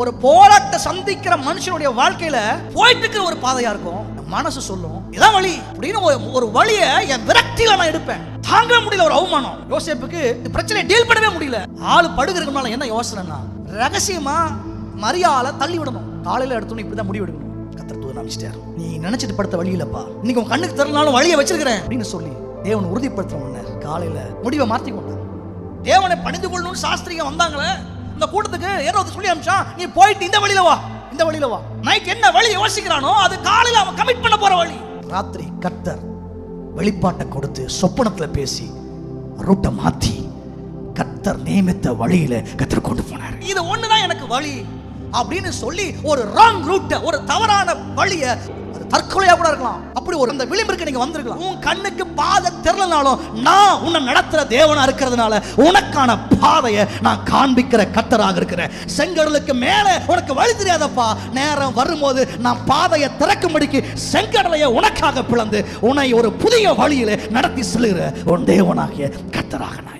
ஒரு போராட்ட சந்திக்கிற மனுஷனுடைய வாழ்க்கையில போயிட்டு இருக்கிற ஒரு பாதையா இருக்கும். மனசு சொல்லும் இதான் வழி அப்படின்னு ஒரு வழியை என் விரக்தியில நான் எடுப்பேன். தாங்க முடியல ஒரு அவமானம். யோசேப்புக்கு பிரச்சனை டீல் பண்ணவே முடியல. ஆளு படுகிறதுனால என்ன யோசனைனா ரகசியமா மரியாதை தள்ளி விடணும். காலையில எடுத்தோன்னு இப்படிதான் முடிவு எடுக்கணும். கர்த்தர் தூதன் அனுப்பிச்சிட்டார். நீ நினைச்சிட்டு படுத்த வழி இல்லப்பா, இன்னைக்கு உன் கண்ணுக்கு தெரியலனாலும் வழியை வச்சிருக்கிறேன் அப்படின்னு சொல்லி தேவன் உறுதிப்படுத்துற காலையில முடிவை மாற்றி கொண்டான். தேவனை பணிந்து கொள்ளணும்னு சாஸ்திரிங்க வந்தாங்களே இந்த கூட்டத்துக்கு, ஏதாவது சொல்லி அனுப்பிச்சா நீ போயிட்டு இந்த வழியில வா, இந்த வழியில வா. நைட் என்ன வழி யோசிக்கிறானோ அது காலையில அவன் கமிட் பண்ண போற வழி. ராத்திரி கர்த்தர் வெளிப்பாட்டை கொடுத்து சொப்பனத்துல பேசி ரூட்டை மாத்தி கர்த்தர் நியமித்த வழியில கர்த்தர் கொண்டு போனார். இது ஒண்ணுதான் எனக்கு வழி அப்படின்னு சொல்லி ஒரு ராங் ரூட், ஒரு தவறான வழிய, அது தற்கொலையா கூட இருக்கலாம், அப்படி ஒரு அந்த விளிம்பிற்கு நீங்க வந்திருக்கலாம். உன் கண்ணுக்கு பாதை தெரியலனாலும் நான் உன்னை நடத்துற தேவனா இருக்கிறதுனால உனக்கான பாதையை நான் காண்பிக்கிற கர்த்தராக இருக்கிறேன். செங்கடலுக்கு மேல உனக்கு வழி தெரியாதப்பா, நேரம் வரும்போது நான் பாதையை திறக்கும்படிக்கு செங்கடலையை உனக்காக பிளந்து உன்னை ஒரு புதிய வழியில நடத்தி செல்லுகிற உன் தேவனாகிய கர்த்தராக நான்